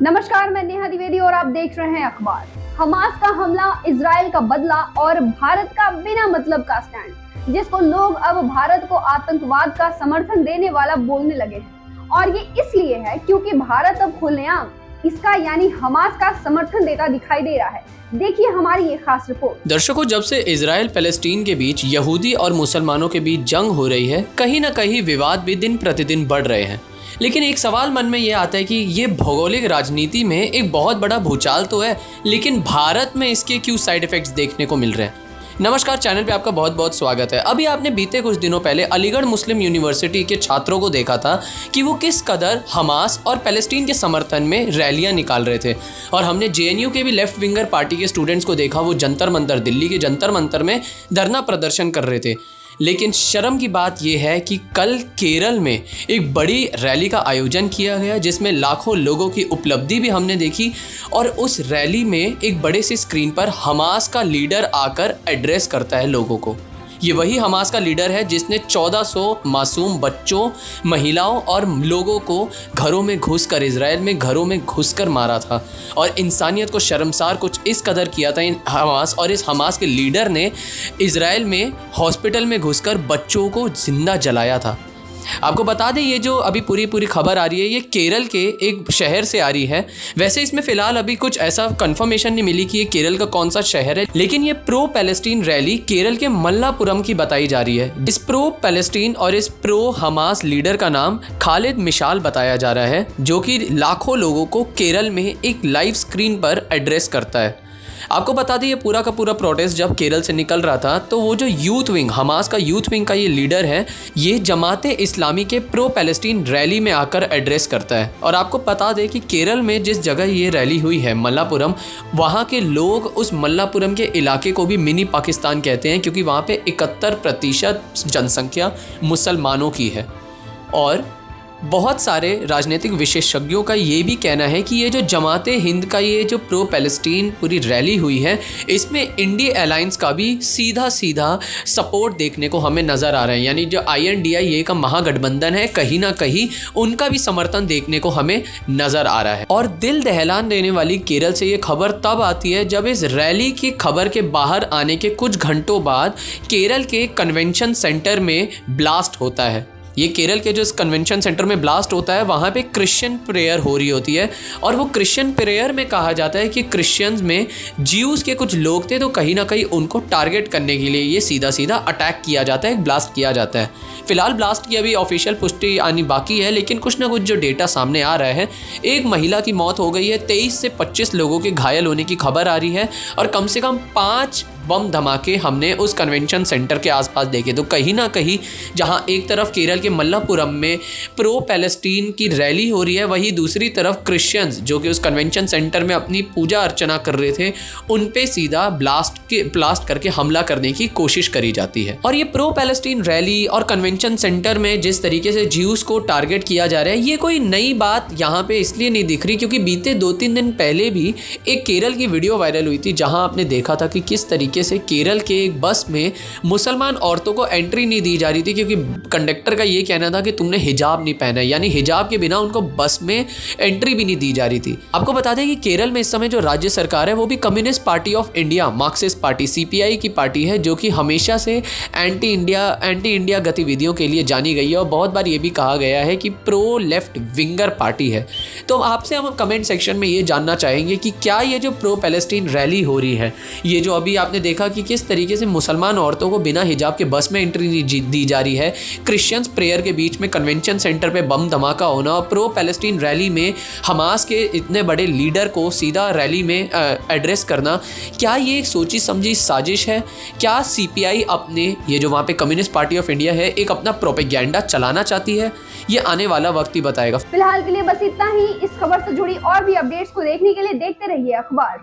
नमस्कार, मैं नेहा द्विवेदी और आप देख रहे हैं अखबार। हमास का हमला, इजराइल का बदला और भारत का बिना मतलब का स्टैंड, जिसको लोग अब भारत को आतंकवाद का समर्थन देने वाला बोलने लगे हैं। और ये इसलिए है क्योंकि भारत अब खुलेआम इसका यानी हमास का समर्थन देता दिखाई दे रहा है। देखिए हमारी ये खास रिपोर्ट। दर्शकों, जब से इजराइल पैलेस्टीन के बीच यहूदी और मुसलमानों के बीच जंग हो रही है, कहीं ना कहीं विवाद भी दिन प्रतिदिन बढ़ रहे हैं। लेकिन एक सवाल मन में ये आता है कि ये भौगोलिक राजनीति में एक बहुत बड़ा भूचाल तो है, लेकिन भारत में इसके क्यों साइड इफेक्ट्स देखने को मिल रहे हैं। नमस्कार, चैनल पे आपका बहुत बहुत स्वागत है। अभी आपने बीते कुछ दिनों पहले अलीगढ़ मुस्लिम यूनिवर्सिटी के छात्रों को देखा था कि वो किस कदर हमास और पैलेस्टीन के समर्थन में रैलियां निकाल रहे थे। और हमने जेएनयू के भी लेफ्ट विंगर पार्टी के स्टूडेंट्स को देखा, वो जंतर मंतर, दिल्ली के जंतर मंतर में धरना प्रदर्शन कर रहे थे। लेकिन शर्म की बात यह है कि कल केरल में एक बड़ी रैली का आयोजन किया गया, जिसमें लाखों लोगों की उपलब्धि भी हमने देखी। और उस रैली में एक बड़े सी स्क्रीन पर हमास का लीडर आकर एड्रेस करता है लोगों को। ये वही हमास का लीडर है जिसने 1400 मासूम बच्चों, महिलाओं और लोगों को घरों में घुसकर, इजराइल में घरों में घुसकर मारा था। और इंसानियत को शर्मसार कुछ इस कदर किया था इन हमास, और इस हमास के लीडर ने इजराइल में हॉस्पिटल में घुसकर बच्चों को जिंदा जलाया था। आपको बता दें, ये जो अभी पूरी खबर आ रही है, ये केरल के एक शहर से आ रही है। वैसे इसमें फिलहाल अभी कुछ ऐसा कंफर्मेशन नहीं मिली कि ये केरल का कौन सा शहर है, लेकिन ये प्रो पैलेस्टीन रैली केरल के मल्लापुरम की बताई जा रही है। इस प्रो पैलेस्टीन और इस प्रो हमास लीडर का नाम खालिद मिशाल बताया जा रहा है, जो कि लाखों लोगों को केरल में एक लाइव स्क्रीन पर एड्रेस करता है। आपको बता दें, ये पूरा का पूरा प्रोटेस्ट जब केरल से निकल रहा था, तो वो जो यूथ विंग, हमास का यूथ विंग का ये लीडर है, ये जमाते इस्लामी के प्रो पैलेस्टीन रैली में आकर एड्रेस करता है। और आपको बता दें कि केरल में जिस जगह ये रैली हुई है, मल्लापुरम, वहाँ के लोग उस मल्लापुरम के इलाके को भी मिनी पाकिस्तान कहते हैं, क्योंकि वहाँ पे 71% जनसंख्या मुसलमानों की है। और बहुत सारे राजनीतिक विशेषज्ञों का ये भी कहना है कि ये जो जमाते हिंद का ये जो प्रो पैलेस्टीन पूरी रैली हुई है, इसमें इंडिया अलायंस का भी सीधा सपोर्ट देखने को हमें नज़र आ रहा है। यानी जो INDIA का महागठबंधन है, कहीं ना कहीं उनका भी समर्थन देखने को हमें नज़र आ रहा है। और दिल दहलान देने वाली केरल से ये खबर तब आती है जब इस रैली की खबर के बाहर आने के कुछ घंटों बाद केरल के कन्वेंशन सेंटर में ब्लास्ट होता है। ये केरल के जो कन्वेंशन सेंटर में ब्लास्ट होता है, वहाँ पे क्रिश्चियन प्रेयर हो रही होती है। और वो क्रिश्चियन प्रेयर में कहा जाता है कि क्रिश्चियंस में ज्यूज़ के कुछ लोग थे, तो कहीं ना कहीं उनको टारगेट करने के लिए ये सीधा अटैक किया जाता है, ब्लास्ट किया जाता है। फिलहाल ब्लास्ट की अभी ऑफिशियल पुष्टि आनी बाकी है, लेकिन कुछ ना कुछ जो डेटा सामने आ रहा है, एक महिला की मौत हो गई है, 23 से 25 लोगों के घायल होने की खबर आ रही है, और कम से कम 5 बम धमाके हमने उस कन्वेंशन सेंटर के आसपास देखे। तो कहीं ना कहीं जहां एक तरफ केरल के मल्लापुरम में प्रो पैलेस्टीन की रैली हो रही है, वहीं दूसरी तरफ क्रिश्चियंस जो कि उस कन्वेंशन सेंटर में अपनी पूजा अर्चना कर रहे थे, उन पे सीधा ब्लास्ट करके हमला करने की कोशिश करी जाती है। और ये प्रो पैलेस्टीन रैली और कन्वेंशन सेंटर में जिस तरीके से ज्यूज को टारगेट किया जा रहा है, ये कोई नई बात यहाँ पे इसलिए नहीं दिख रही, क्योंकि बीते 2-3 दिन पहले भी एक केरल की वीडियो वायरल हुई थी, जहाँ आपने देखा था कि किस तरीके से केरल के एक बस में मुसलमान औरतों को एंट्री नहीं दी जा रही थी, क्योंकि कंडक्टर का ये कहना था कि तुमने हिजाब नहीं पहना है, यानी हिजाब के बिना उनको बस में एंट्री भी नहीं दी जा रही थी। आपको बता दें कि केरल में इस समय जो राज्य सरकार है, वो भी communist party of India, Marxist party CPI की पार्टी है, जो कि हमेशा से एंटी इंडिया गतिविधियों के लिए जानी गई है। और बहुत बार ये भी कहा गया है कि प्रो लेफ्ट विंगर पार्टी है। तो आपसे हम कमेंट सेक्शन में ये जानना चाहेंगे कि क्या ये जो प्रो पैलेस्टीन रैली हो रही है, ये जो अभी आपने देखा कि किस तरीके से मुसलमान औरतों को बिना हिजाब के बस में एंट्री दी जा रही है, क्रिश्चियंस प्रेयर के बीच में कन्वेंशन सेंटर पे बम धमाका होना, और प्रो पैलेस्टीन रैली में हमास के इतने बड़े लीडर को सीधा रैली में एड्रेस करना, क्या ये एक सोची समझी साजिश है? क्या CPI अपने ये जो वहाँ पे कम्युनिस्ट पार्टी ऑफ इंडिया है, एक अपना प्रोपेगेंडा चलाना चाहती है? ये आने वाला वक्त ही बताएगा। फिलहाल के लिए बस इतना ही। इस खबर से जुड़ी और भी अपडेट्स को देखने के लिए देखते रहिए अखबार।